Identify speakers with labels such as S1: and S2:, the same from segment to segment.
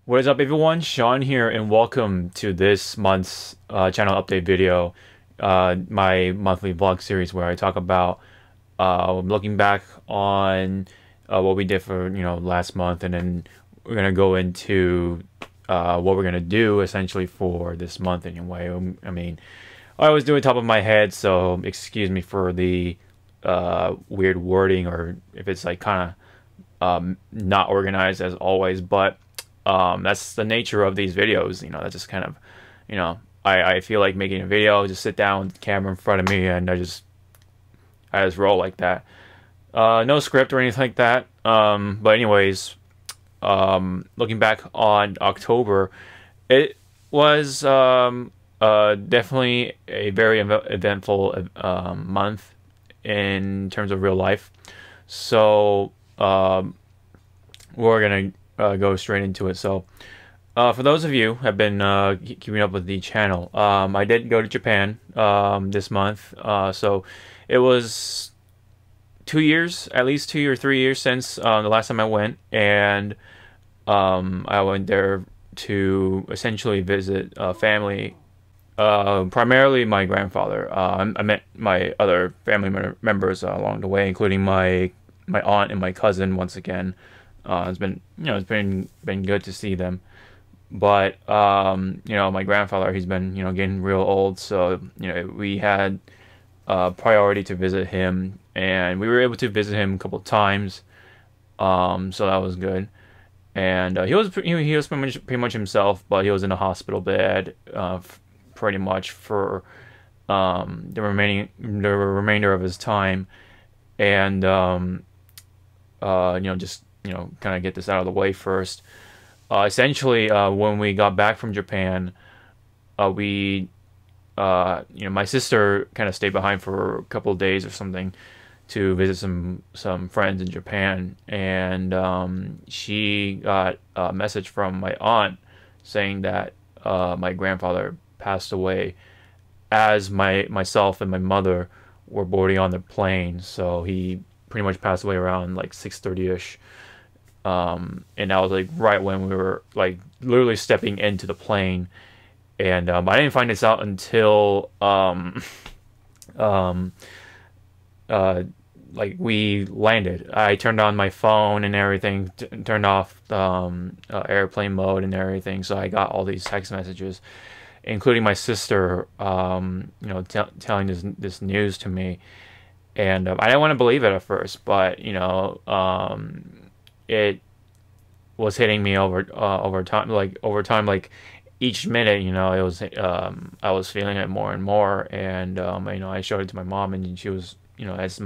S1: What is up, everyone? Sean here, and welcome to this month's channel update video, my monthly vlog series where I talk about looking back on what we did for last month, and then we're gonna go into what we're gonna do essentially for this month anyway. I mean, I always do it top of my head, so excuse me for the weird wording or if it's like kind of not organized as always, but that's the nature of these videos. That's just kind of, I feel like making a video, just sit down with the camera in front of me and I just roll like that. No script or anything like that. But anyways, looking back on October, it was definitely a very eventful month in terms of real life. So we're gonna go straight into it. So for those of you who have been keeping up with the channel, I did go to Japan this month. So it was 2 years, at least 2 or 3 years since the last time I went, and I went there to essentially visit family. Primarily my grandfather. I met my other family members along the way, including my aunt and my cousin once again. It's been it's been good to see them, but my grandfather, he's been getting real old, so we had priority to visit him, and we were able to visit him a couple of times, so that was good. And he was pretty much himself, but he was in a hospital bed pretty much for the remainder of his time, and just kind of get this out of the way first. Essentially, when we got back from Japan, my sister kind of stayed behind for a couple of days or something to visit some friends in Japan, and she got a message from my aunt saying that my grandfather passed away as myself and my mother were boarding on the plane. So he pretty much passed away around like 6:30ish. And that was like right when we were like literally stepping into the plane, and I didn't find this out until like we landed. I turned on my phone and everything, turned off airplane mode and everything, so I got all these text messages, including my sister telling this news to me. And I didn't want to believe it at first, but it was hitting me over time, like each minute, it was I was feeling it more and more, and I showed it to my mom, and she was as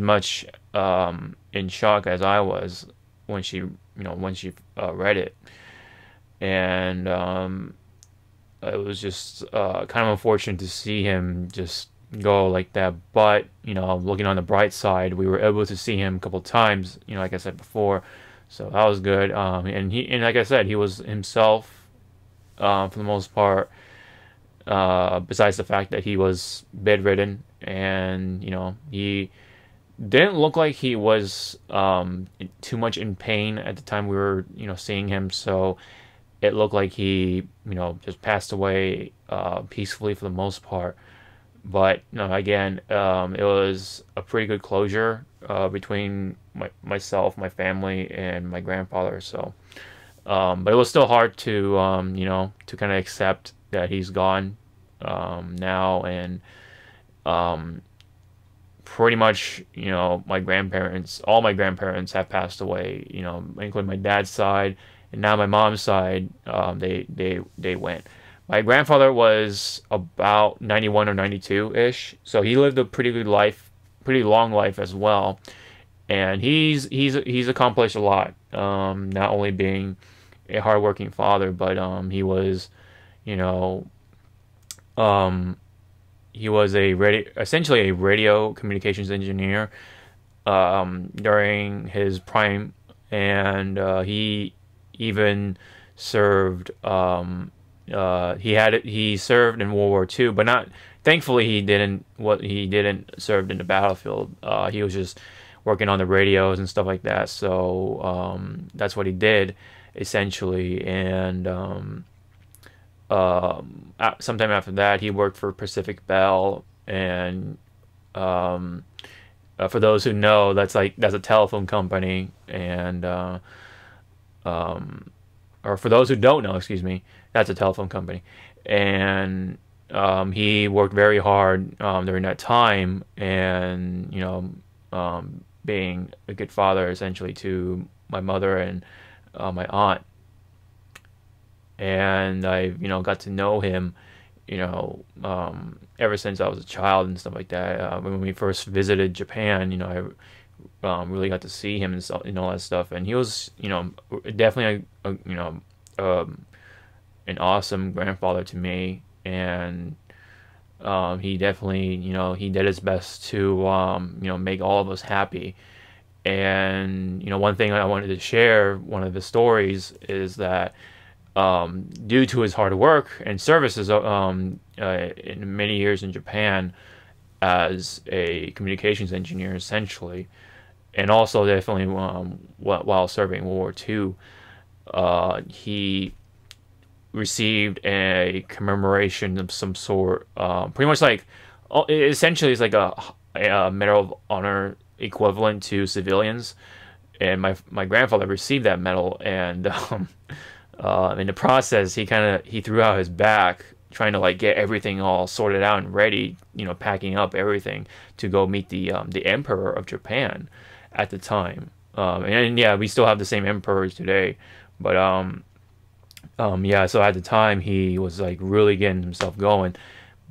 S1: much in shock as I was when she read it. And it was just kind of unfortunate to see him just go like that, but looking on the bright side, we were able to see him a couple times, like I said before, so that was good. And like I said, he was himself for the most part, besides the fact that he was bedridden, and he didn't look like he was too much in pain at the time we were seeing him, so it looked like he just passed away peacefully for the most part. But again, it was a pretty good closure between myself, my family, and my grandfather. So, but it was still hard to to kind of accept that he's gone now, and pretty much all my grandparents have passed away. Including my dad's side, and now my mom's side. They went. My grandfather was about 91 or 92-ish, so he lived a pretty good life, pretty long life as well. And he's accomplished a lot. Not only being a hardworking father, but he was, essentially a radio communications engineer during his prime, and he even served. He served in World War II, but not. Thankfully, he didn't serve in the battlefield. He was just working on the radios and stuff like that. So that's what he did. essentially. And sometime after that, he worked for Pacific Bell, and um, for those who know, that's a telephone company, and or for those who don't know, excuse me, that's a telephone company, and he worked very hard during that time, and being a good father essentially to my mother and my aunt, and I got to know him ever since I was a child and stuff like that. When we first visited Japan, I really got to see him and all that stuff, and he was definitely um, an awesome grandfather to me, and he definitely he did his best to make all of us happy. And one thing I wanted to share, one of the stories, is that due to his hard work and services in many years in Japan as a communications engineer, essentially, and also definitely while serving World War II, he received a commemoration of some sort. Pretty much like, essentially, it's like a Medal of Honor equivalent to civilians. And my grandfather received that medal, and in the process, he threw out his back trying to like get everything all sorted out and ready, packing up everything to go meet the emperor of Japan at the time. And yeah, we still have the same emperors today, but yeah. So at the time, he was like really getting himself going.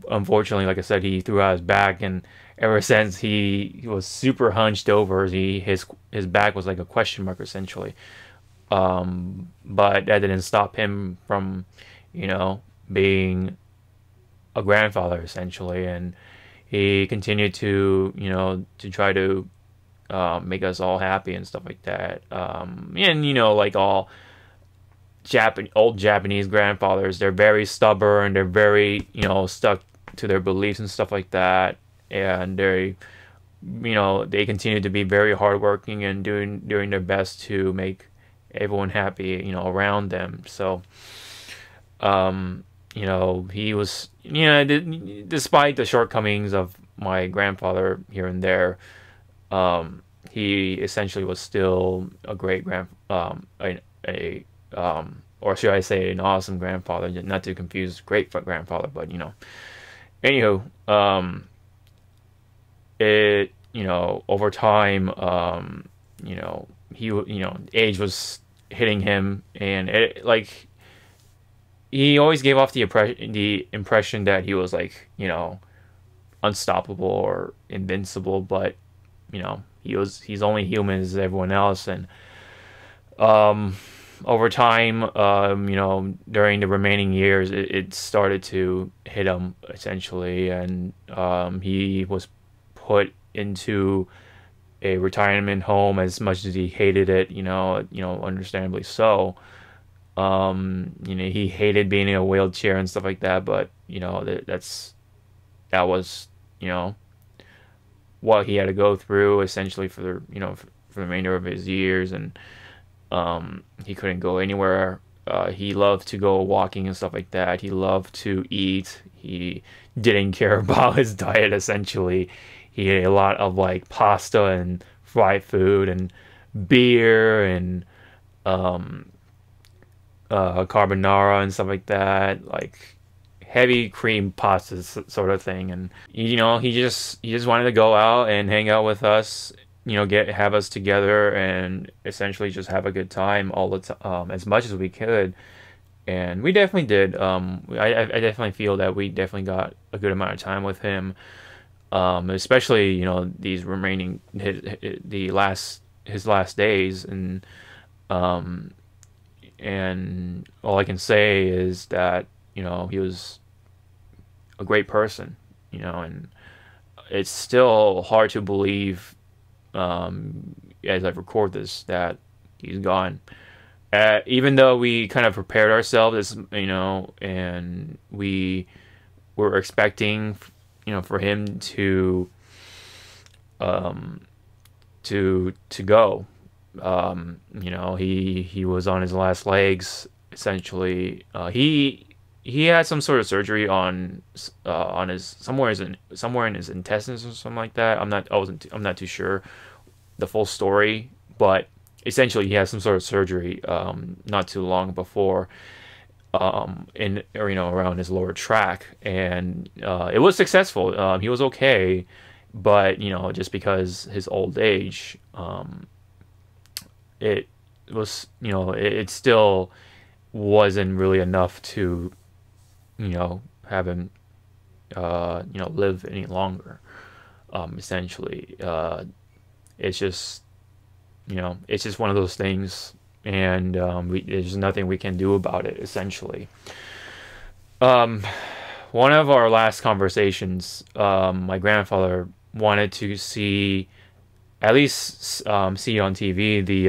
S1: Unfortunately, like I said, he threw out his back, and ever since he was super hunched over. His back was like a question mark essentially. But that didn't stop him from, being a grandfather essentially, and he continued to, to try to make us all happy and stuff like that. And like all old Japanese grandfathers, they're very stubborn. They're very, stuck to their beliefs and stuff like that, and they continue to be very hardworking and doing their best to make everyone happy, around them. So, he was, despite the shortcomings of my grandfather here and there, he essentially was still a great or should I say, an awesome grandfather. Not to confuse great grandfather, but anywho, over time, age was hitting him, and he always gave off the impression that he was like, unstoppable or invincible, but he's only human as everyone else. And over time, during the remaining years, it started to hit him essentially, and he was put into a retirement home. As much as he hated it, understandably so. He hated being in a wheelchair and stuff like that, but that was what he had to go through essentially for the remainder of his years. And he couldn't go anywhere. He loved to go walking and stuff like that. He loved to eat. He didn't care about his diet essentially. He ate a lot of like pasta and fried food and beer and carbonara and stuff like that, like heavy cream pasta sort of thing. And he just wanted to go out and hang out with us, have us together, and essentially just have a good time all the time, as much as we could. And we definitely did. I definitely feel that we definitely got a good amount of time with him, especially these remaining his last days. And all I can say is that he was a great person, and it's still hard to believe, as I record this, that he's gone. Even though we kind of prepared ourselves, and we were expecting, for him to go, You know, he was on his last legs essentially. He had some sort of surgery on his somewhere in his intestines or something like that. I'm not too sure the full story, but essentially he had some sort of surgery not too long before, in or around his lower tract, and it was successful. He was okay, but just because his old age, it was it still wasn't really enough to have him live any longer. Essentially, it's just it's just one of those things, and there's nothing we can do about it. Essentially, um, one of our last conversations, my grandfather wanted to see at least see on TV the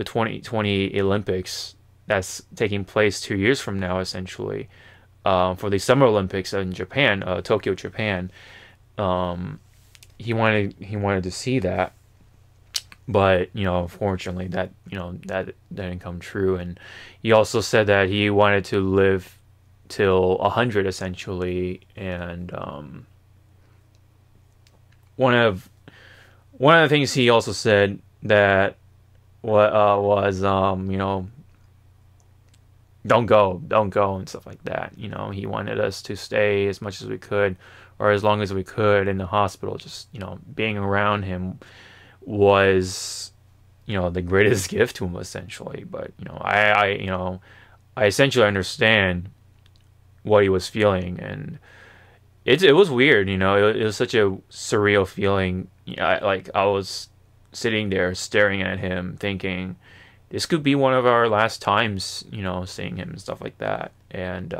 S1: 2020 Olympics that's taking place 2 years from now, essentially, for the Summer Olympics in Japan, Tokyo, Japan. Um, he wanted to see that, but unfortunately that didn't come true. And he also said that he wanted to live till 100 essentially. And one of one of the things he also said that what was don't go and stuff like that. He wanted us to stay as much as we could, or as long as we could in the hospital. Just being around him was the greatest gift to him essentially. But I essentially understand what he was feeling, and it was weird. It was such a surreal feeling. I was sitting there staring at him, thinking this could be one of our last times, seeing him and stuff like that. And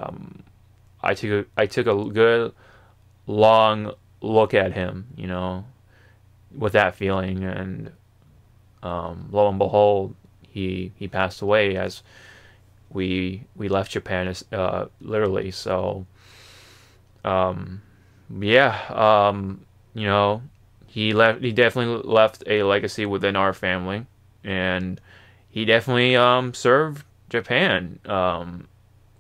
S1: I took a good long look at him, with that feeling, and lo and behold, he passed away as we left Japan, literally. So yeah, he definitely left a legacy within our family, and he definitely served Japan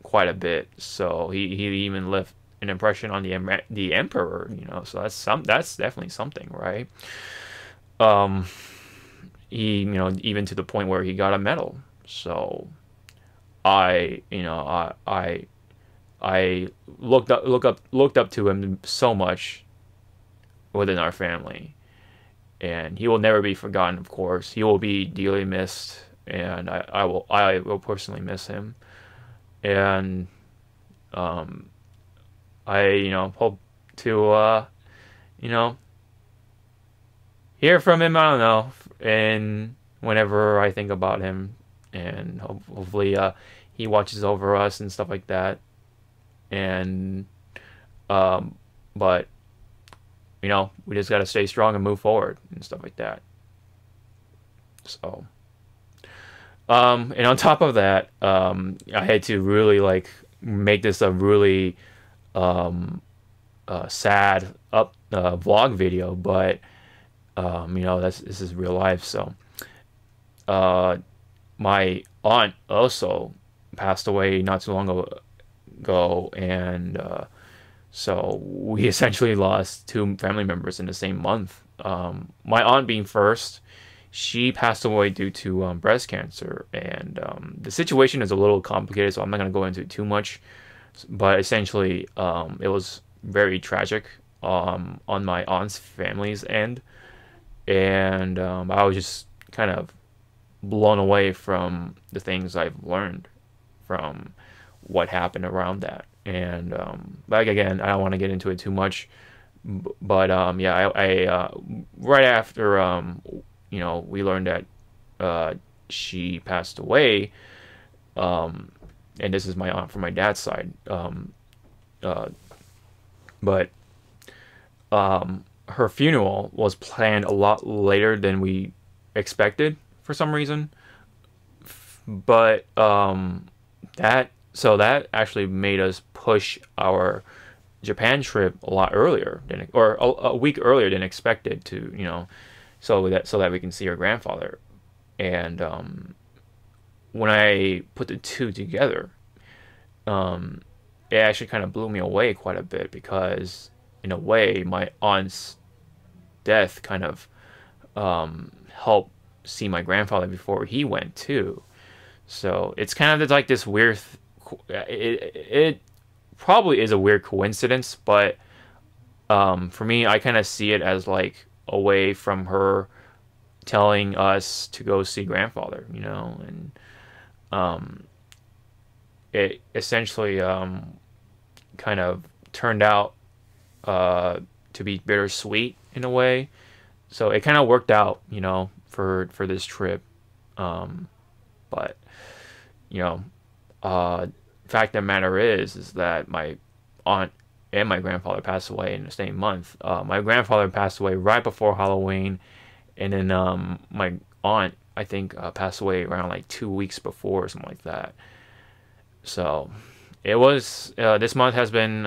S1: quite a bit. So he even left an impression on the emperor. So that's definitely something, right? Um, he even to the point where he got a medal. So I you know I looked up to him so much within our family, and he will never be forgotten. Of course, he will be dearly missed, and I will personally miss him. And um, I hope to you know hear from him. I don't know, and whenever I think about him, and hopefully he watches over us and stuff like that. And um, but we just gotta stay strong and move forward and stuff like that. So and on top of that, I had to really like make this a really um sad up vlog video, but this is real life. So uh my aunt also passed away not too long ago, and so we essentially lost two family members in the same month. My aunt being first, she passed away due to breast cancer, and the situation is a little complicated, so I'm not going to go into it too much. But essentially, it was very tragic on my aunt's family's end, and I was just kind of blown away from the things I've learned from what happened around that. And like again, I don't want to get into it too much, but yeah, I right after we learned that she passed away, um, and this is my aunt from my dad's side, uh, but her funeral was planned a lot later than we expected for some reason. But that actually made us push our Japan trip a lot earlier or a week earlier than expected, to so that we can see our grandfather. And when I put the two together, um, it actually kind of blew me away quite a bit because, in a way, my aunt's death kind of helped see my grandfather before he went too. So it's kind of like this weird. It probably is a weird coincidence, but for me, I kind of see it as like a way from her telling us to go see grandfather, and um, it essentially kind of turned out to be bittersweet in a way. So it kind of worked out, for this trip. Um, but you know, fact of the matter is that my aunt and my grandfather passed away in the same month. My grandfather passed away right before Halloween, and then my aunt, I think, passed away around like 2 weeks before or something like that. So it was this month has been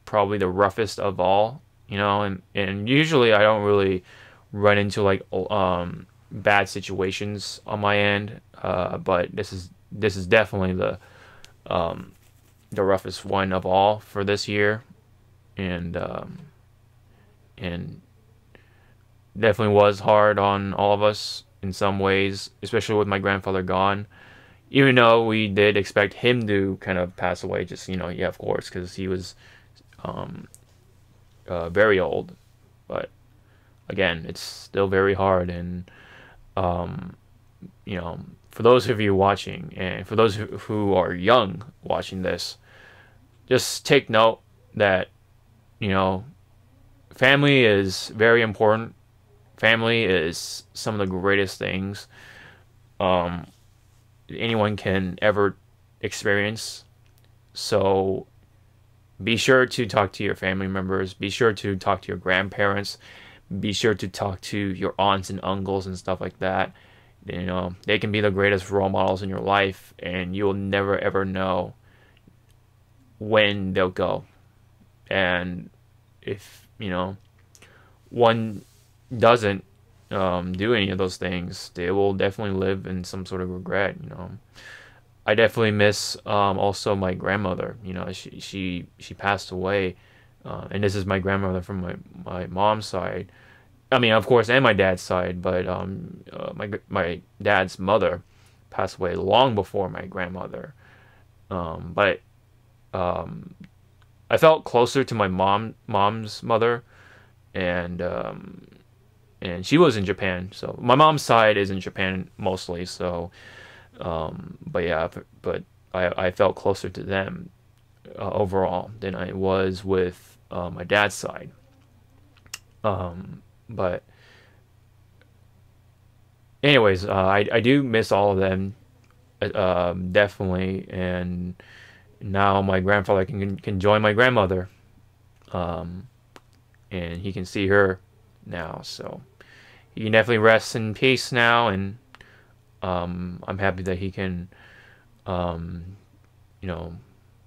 S1: probably the roughest of all, and usually I don't really run into like bad situations on my end, but this is definitely the roughest one of all for this year, and definitely was hard on all of us in some ways, especially with my grandfather gone. Even though we did expect him to kind of pass away, just yeah, of course, because he was um, very old. But again, it's still very hard, and um, for those of you watching, and for those who are young watching this, just take note that you know family is very important. Family is some of the greatest things um, anyone can ever experience. So be sure to talk to your family members. Be sure to talk to your grandparents. Be sure to talk to your aunts and uncles and stuff like that. They can be the greatest role models in your life, and you'll never ever know when they'll go. And if, one doesn't do any of those things, they will definitely live in some sort of regret. I definitely miss also my grandmother. She passed away, and this is my grandmother from my mom's side. I mean, of course, and my dad's side, but my dad's mother passed away long before my grandmother. But I felt closer to my mom's mother, and she was in Japan. So my mom's side is in Japan mostly. So, but yeah, but I felt closer to them overall than I was with my dad's side. But anyways, I do miss all of them, definitely, and now my grandfather can join my grandmother, um, and he can see her now, so he can definitely rest in peace now, and I'm happy that he can, um, you know,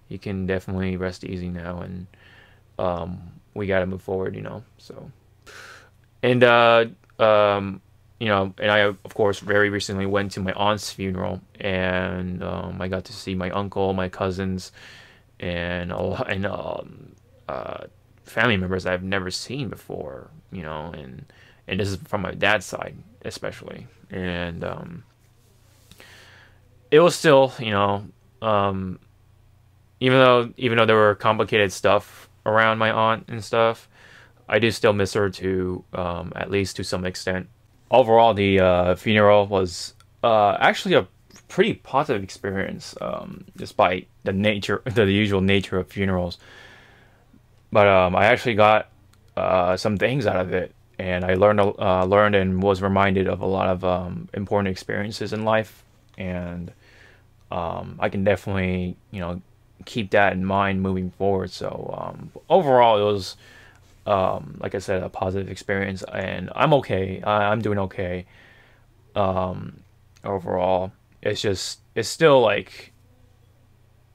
S1: he can definitely rest easy now, and we got to move forward, so. And and I of course very recently went to my aunt's funeral, and I got to see my uncle, my cousins, and family members I've never seen before, and this is from my dad's side especially, and it was still, um, even though there were complicated stuff around my aunt and stuff. I do still miss her to at least to some extent. Overall, the funeral was actually a pretty positive experience, despite the usual nature of funerals. But I actually got some things out of it, and I learned and was reminded of a lot of important experiences in life, and I can definitely keep that in mind moving forward. So overall, it was like I said, a positive experience, and I'm okay. I'm doing okay. Overall, it's still like,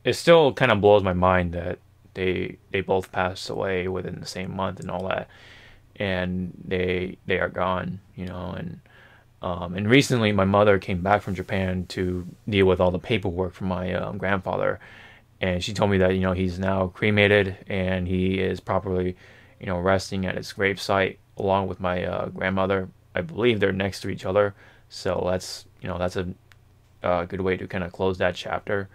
S1: it still kind of blows my mind that they both passed away within the same month and all that, and they are gone, and And recently, my mother came back from Japan to deal with all the paperwork for my grandfather, and she told me that he's now cremated and he is properly resting at his gravesite along with my grandmother. I believe they're next to each other, so that's a good way to kind of close that chapter,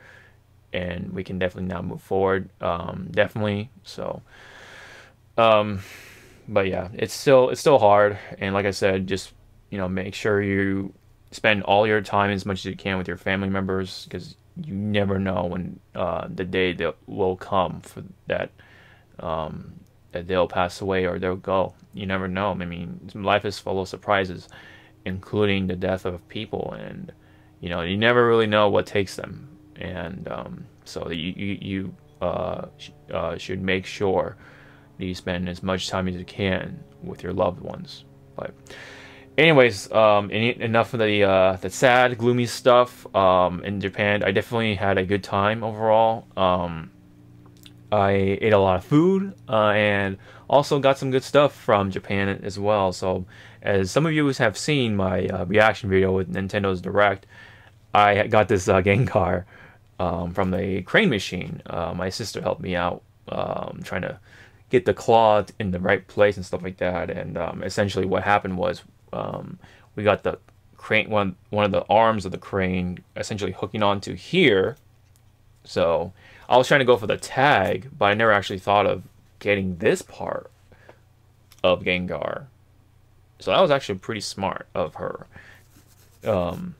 S1: and we can definitely now move forward. Definitely. So, um, but yeah, it's still hard, and like I said, just make sure you spend all your time as much as you can with your family members, because you never know when the day that will come for that that they'll pass away or they'll go. You never know. I mean, life is full of surprises, including the death of people, and you never really know what takes them. And so you should make sure that you spend as much time as you can with your loved ones. But anyways, enough of the sad, gloomy stuff. In Japan, I definitely had a good time overall. I ate a lot of food, and also got some good stuff from Japan as well. So, as some of you have seen my reaction video with Nintendo's Direct, I got this Gengar from the crane machine. My sister helped me out trying to get the claw in the right place and stuff like that. And essentially, what happened was we got the crane one of the arms of the crane essentially hooking onto here. So I was trying to go for the tag, but I never actually thought of getting this part of Gengar. So that was actually pretty smart of her on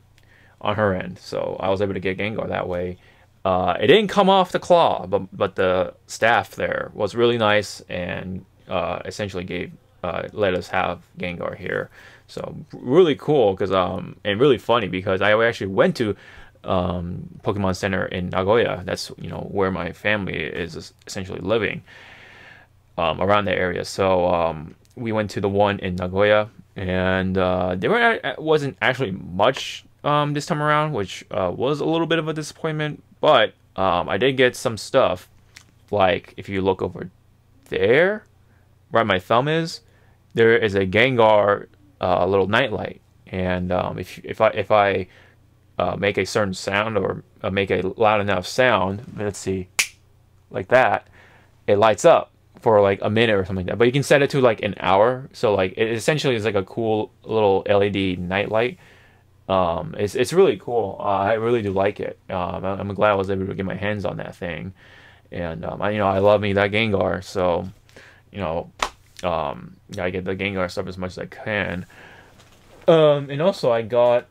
S1: her end. So I was able to get Gengar that way. It didn't come off the claw, but the staff there was really nice and essentially let us have Gengar here. So really cool, because and really funny, because I actually went to Pokemon Center in Nagoya. That's where my family is essentially living, around that area. So we went to the one in Nagoya, and there wasn't actually much this time around, which was a little bit of a disappointment. But I did get some stuff, like if you look over there, where my thumb is, there is a Gengar little nightlight, and if I make a certain sound, or make a loud enough sound, let's see, like that, it lights up for like a minute or something like that. But you can set it to like an hour, so like it essentially is like a cool little LED nightlight. It's really cool. I really do like it. I'm glad I was able to get my hands on that thing, and I love me that Gengar, so I get the Gengar stuff as much as I can. And also I got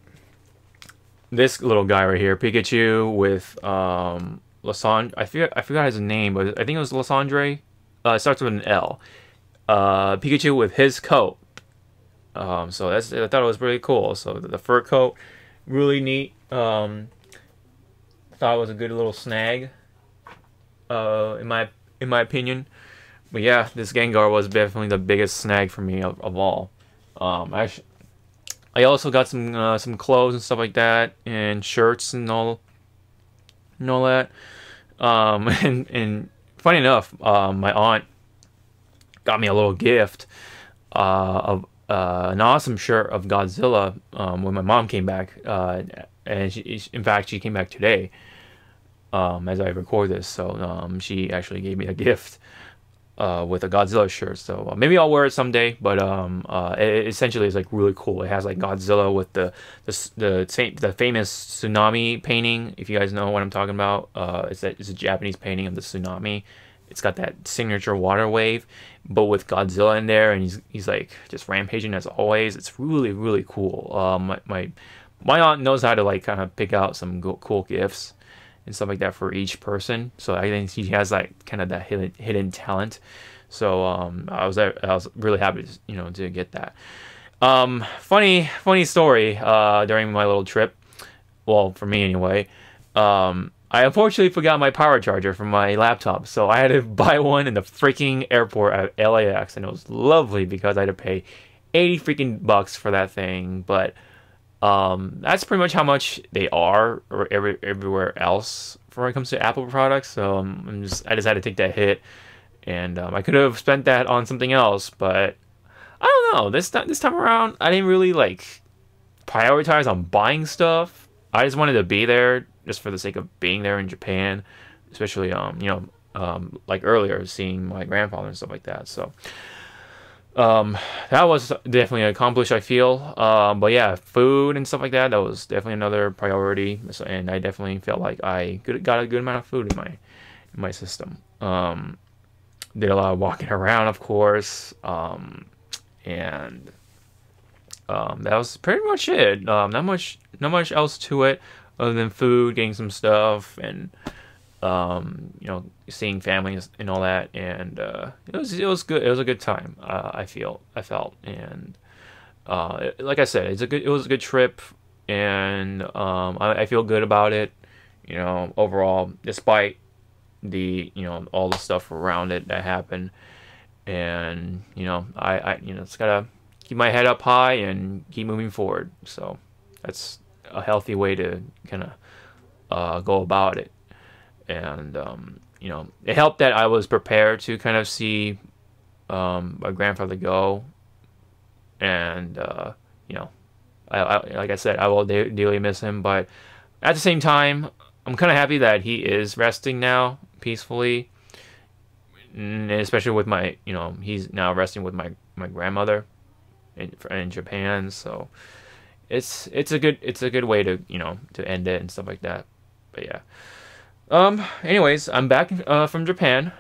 S1: this little guy right here, Pikachu with Lysandre. I forgot his name, but I think it was Lysandre. It starts with an L. Pikachu with his coat. So I thought it was really cool. So the fur coat, really neat. Thought it was a good little snag, in my opinion. But yeah, this Gengar was definitely the biggest snag for me of all. I also got some clothes and stuff like that, and shirts and all that. And funny enough, my aunt got me a little gift of an awesome shirt of Godzilla when my mom came back, and in fact, she came back today as I record this. So she actually gave me a gift with a Godzilla shirt. So maybe I'll wear it someday. But it essentially is like really cool. It has like Godzilla with the famous tsunami painting. If you guys know what I'm talking about, it's a Japanese painting of the tsunami. It's got that signature water wave, but with Godzilla in there, and he's like just rampaging as always. It's really, really cool. My aunt knows how to like kind of pick out some cool gifts and stuff like that for each person. So I think she has like kind of that hidden talent. So I was really happy to get that. Funny story during my little trip. Well, for me anyway. I unfortunately forgot my power charger from my laptop, so I had to buy one in the freaking airport at LAX, and it was lovely because I had to pay 80 freaking bucks for that thing. But that's pretty much how much they are everywhere else when it comes to Apple products. So I just had to take that hit, and I could have spent that on something else, but I don't know. This time around, I didn't really like prioritize on buying stuff. I just wanted to be there just for the sake of being there in Japan, especially like earlier seeing my grandfather and stuff like that. So that was definitely accomplished, I feel. But yeah, food and stuff like that, that was definitely another priority. So, and I definitely felt like I got a good amount of food in my system. Did a lot of walking around, of course. And that was pretty much it. Not much else to it other than food, getting some stuff, and seeing families and all that. And it was good. It was a good time. I felt, and like I said, it was a good trip, and I feel good about it. Overall, despite the all the stuff around it that happened. And I just gotta keep my head up high and keep moving forward. So that's a healthy way to kind of go about it. And it helped that I was prepared to kind of see my grandfather go. And I like I said, I will dearly miss him, but at the same time, I'm kind of happy that he is resting now peacefully. And especially with my, he's now resting with my grandmother in Japan. So it's a good way to to end it and stuff like that. But yeah. Anyways, I'm back from Japan.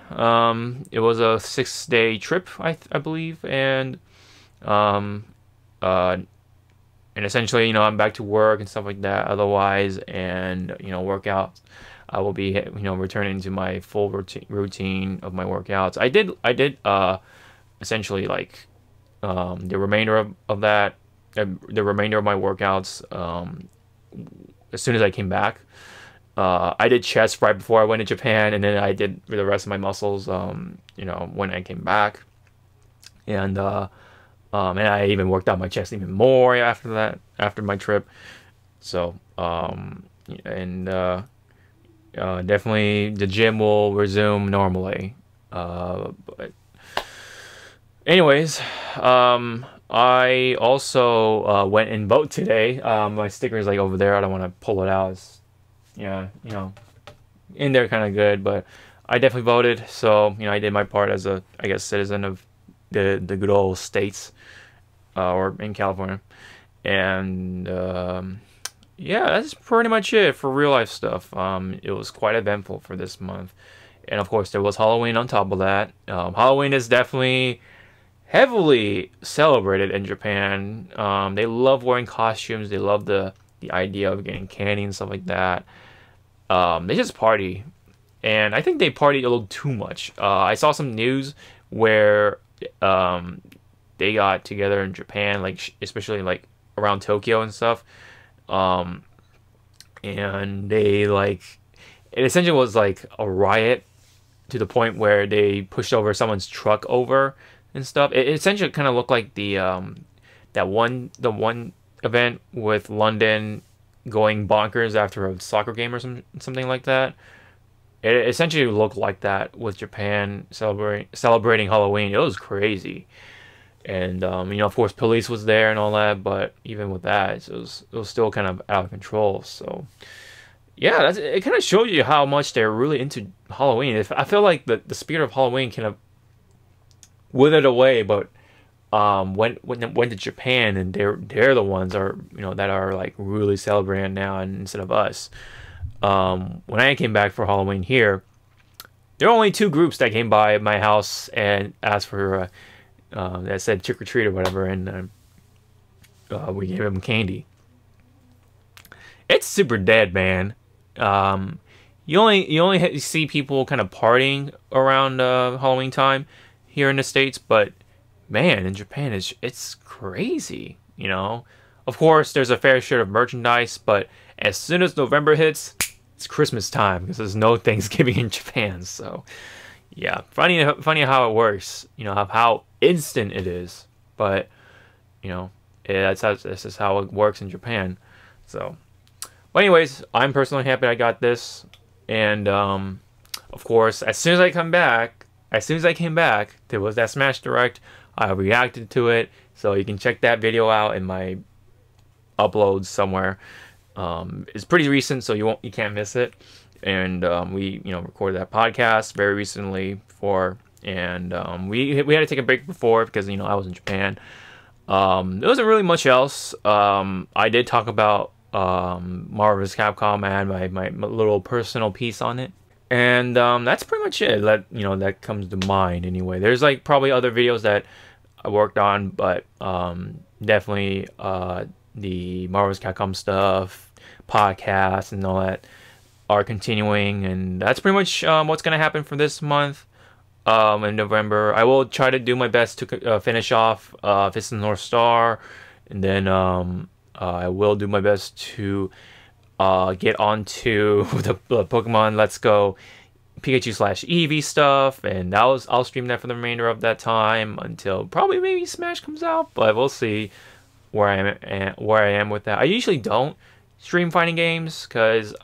S1: It was a 6-day trip, I believe, and essentially, I'm back to work and stuff like that. Otherwise, and workouts. I will be, returning to my full routine of my workouts. I did essentially like the remainder of that, the remainder of my workouts as soon as I came back. I did chest right before I went to Japan, and then I did the rest of my muscles, when I came back. And I even worked out my chest even more after that, after my trip. So, definitely the gym will resume normally. But anyways, I also went and vote today. My sticker is like over there. I don't want to pull it out. It's, in there kind of good, but I definitely voted. So I did my part as a, I guess, citizen of the good old states, or in California. And yeah, that's pretty much it for real life stuff. It was quite eventful for this month. And of course, there was Halloween on top of that. Halloween is definitely heavily celebrated in Japan. They love wearing costumes. They love the idea of getting candy and stuff like that. They just party. And I think they party a little too much. I saw some news where they got together in Japan, like especially like around Tokyo and stuff. And they it essentially was like a riot to the point where they pushed over someone's truck over and stuff. It essentially kind of looked like the one event with London going bonkers after a soccer game or something like that. It essentially looked like that with Japan celebrating Halloween. It was crazy. And of course, police was there and all that, but even with that, it was still kind of out of control. So, yeah, it kind of shows you how much they're really into Halloween. I feel like the spirit of Halloween kind of withered away, but went to Japan, and they're the ones that are like really celebrating now, and instead of us. When I came back for Halloween here, there were only 2 groups that came by my house and asked for that said trick or treat or whatever, and we gave them candy. It's super dead, man. You only see people kind of partying around Halloween time here in the States, but man, in Japan it's crazy. Of course, there's a fair share of merchandise, but as soon as November hits, it's Christmas time because there's no Thanksgiving in Japan. So, yeah, funny how it works. How instant it is, but this is how it works in Japan. So, but anyways, I'm personally happy I got this, and of course, as soon as I came back, there was that Smash Direct. I reacted to it, so you can check that video out in my upload somewhere. It's pretty recent, so you can't miss it. And we recorded that podcast very recently before, and we had to take a break before because I was in Japan. There wasn't really much else. I did talk about Marvel vs. Capcom. I had my little personal piece on it, and that's pretty much it. That comes to mind anyway. There's like probably other videos that I worked on, but definitely the Marvel vs. Capcom stuff, podcasts, and all that are continuing, and that's pretty much what's gonna happen for this month. In November, I will try to do my best to finish off Fist of the North Star, and then I will do my best to get onto the Pokemon Let's Go Pikachu/Eevee stuff, and I'll stream that for the remainder of that time until probably maybe Smash comes out, but we'll see where I am with that. I usually don't stream fighting games because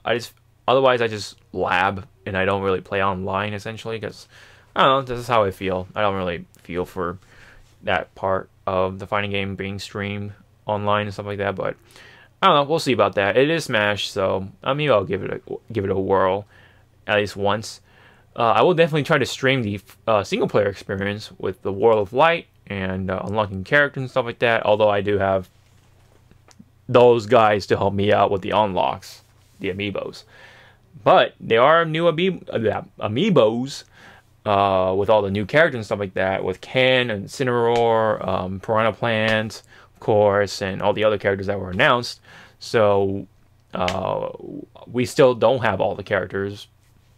S1: otherwise I just lab and I don't really play online essentially because I don't know, this is how I feel. I don't really feel for that part of the fighting game being streamed online and stuff like that, but I don't know, we'll see about that. It is Smash, so maybe I'll give it a whirl at least once. I will definitely try to stream the single player experience with the World of Light and unlocking characters and stuff like that, although I do have those guys to help me out with the unlocks, the amiibos. But there are new amiibos with all the new characters and stuff like that, with Ken and Incineroar, Piranha Plant, of course, and all the other characters that were announced. So we still don't have all the characters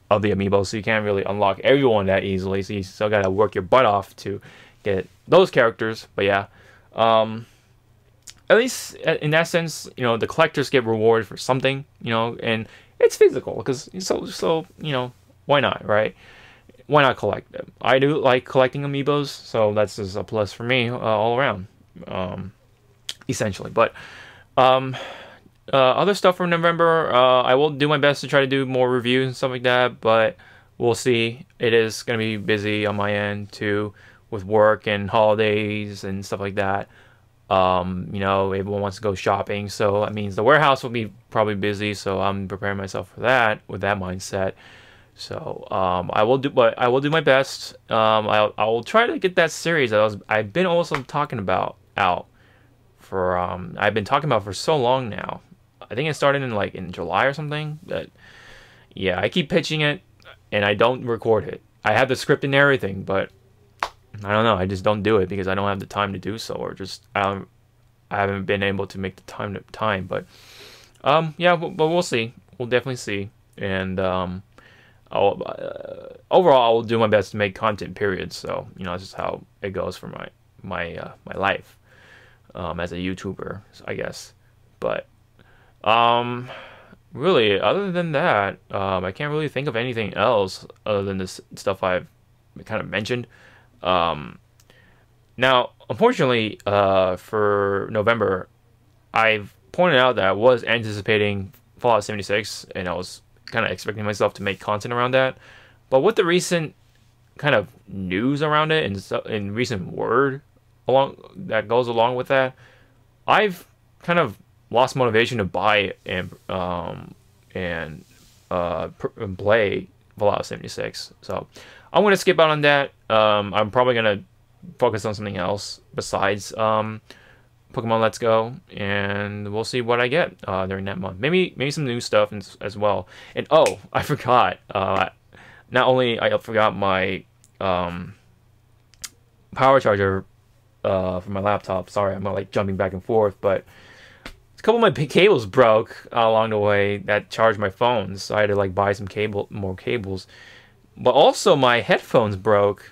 S1: of the amiibo, so you can't really unlock everyone that easily. So you still gotta work your butt off to get those characters. But yeah, at least in that sense, the collectors get rewarded for something, and it's physical because so why not, right? Why not collect them? I do like collecting amiibos, so that's just a plus for me all around, essentially. But other stuff from November, I will do my best to try to do more reviews and stuff like that, but we'll see. It is going to be busy on my end too, with work and holidays and stuff like that. Everyone wants to go shopping, so that means the warehouse will be probably busy, so I'm preparing myself for that with that mindset. So I will do my best. I will try to get that series that I've been also talking about out for I've been talking about for so long now. I think it started in July or something. But yeah, I keep pitching it and I don't record it. I have the script and everything, but I don't know. I just don't do it because I don't have the time to do so, or just I haven't been able to make the time. But yeah, but we'll see. We'll definitely see. And overall, I will do my best to make content. Period. So that's just how it goes for my life as a YouTuber, I guess. But really, other than that, I can't really think of anything else other than this stuff I've kind of mentioned. Now, unfortunately, for November, I've pointed out that I was anticipating Fallout 76, and I was kind of expecting myself to make content around that. But with the recent kind of news around it and recent word that goes along with that, I've kind of lost motivation to buy and play Fallout 76. So I'm going to skip out on that. I'm probably going to focus on something else besides Pokemon Let's Go, and we'll see what I get during that month. Maybe some new stuff as well. And oh, I forgot. Not only I forgot my power charger for my laptop. Sorry, I'm like jumping back and forth, but a couple of my cables broke along the way that charged my phones, so I had to like buy some more cables. But also my headphones broke.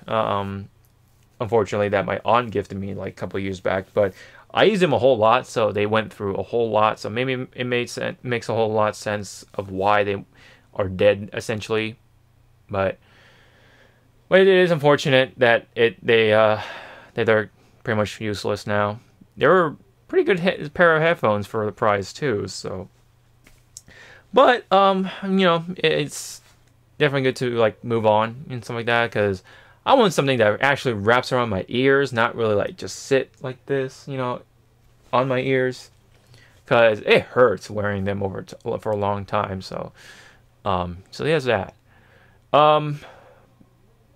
S1: Unfortunately, that my aunt gifted me like a couple of years back, but I use them a whole lot, so they went through a whole lot. So maybe it makes a whole lot sense of why they are dead, essentially. But it is unfortunate that they're pretty much useless now. They were a pretty good pair of headphones for the price too. So, but it's definitely good to like move on and stuff like that, because I want something that actually wraps around my ears, not really like just sit like this, on my ears. because it hurts wearing them for a long time. So there's that. Um,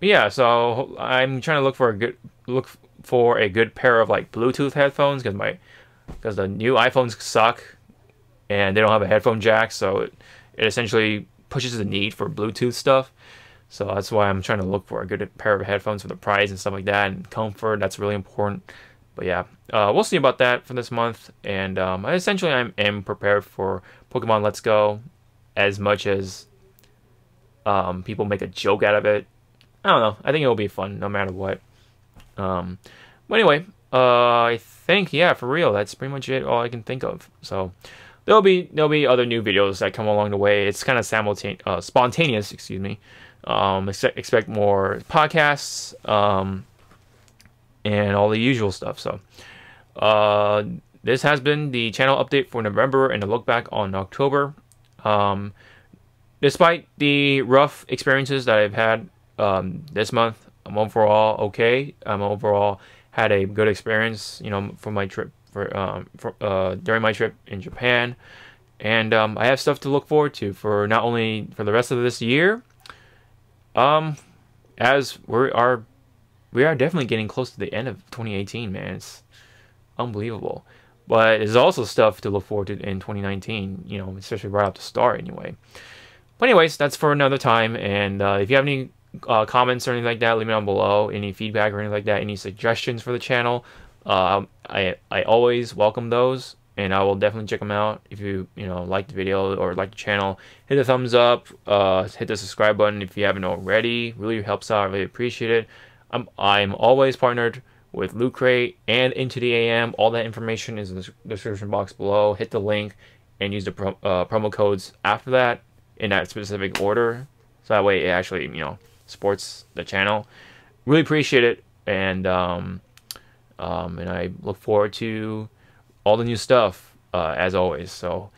S1: yeah. So I'm trying to look for a good pair of like Bluetooth headphones because the new iPhones suck and they don't have a headphone jack, so it essentially pushes the need for Bluetooth stuff. So that's why I'm trying to look for a good pair of headphones for the price and stuff like that, and comfort. That's really important. But yeah, we'll see about that for this month. And essentially, I am prepared for Pokemon Let's Go, as much as people make a joke out of it. I don't know. I think it'll be fun no matter what. But anyway, I think, yeah, for real, that's pretty much it. All I can think of. So there'll be other new videos that come along the way. It's kind of spontaneous. Excuse me. Expect more podcasts. And all the usual stuff. So, this has been the channel update for November and a look back on October. Despite the rough experiences that I've had this month, I'm overall okay. I'm overall had a good experience, for my trip during my trip in Japan, and I have stuff to look forward to for not only for the rest of this year, as we are definitely getting close to the end of 2018, man. It's unbelievable. But there's also stuff to look forward to in 2019, especially right off the start anyway. But anyways, that's for another time. And if you have any comments or anything like that, leave me down below. Any feedback or anything like that, any suggestions for the channel, I always welcome those. And I will definitely check them out. If you like the video or like the channel, hit the thumbs up, hit the subscribe button if you haven't already. Really helps out. I really appreciate it. I'm always partnered with Loot Crate and Into the AM. All that information is in the description box below. Hit the link and use the promo codes after that in that specific order. So that way it actually, supports the channel. Really appreciate it. And I look forward to all the new stuff, as always. So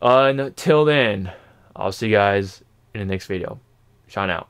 S1: until then, I'll see you guys in the next video. Sean out.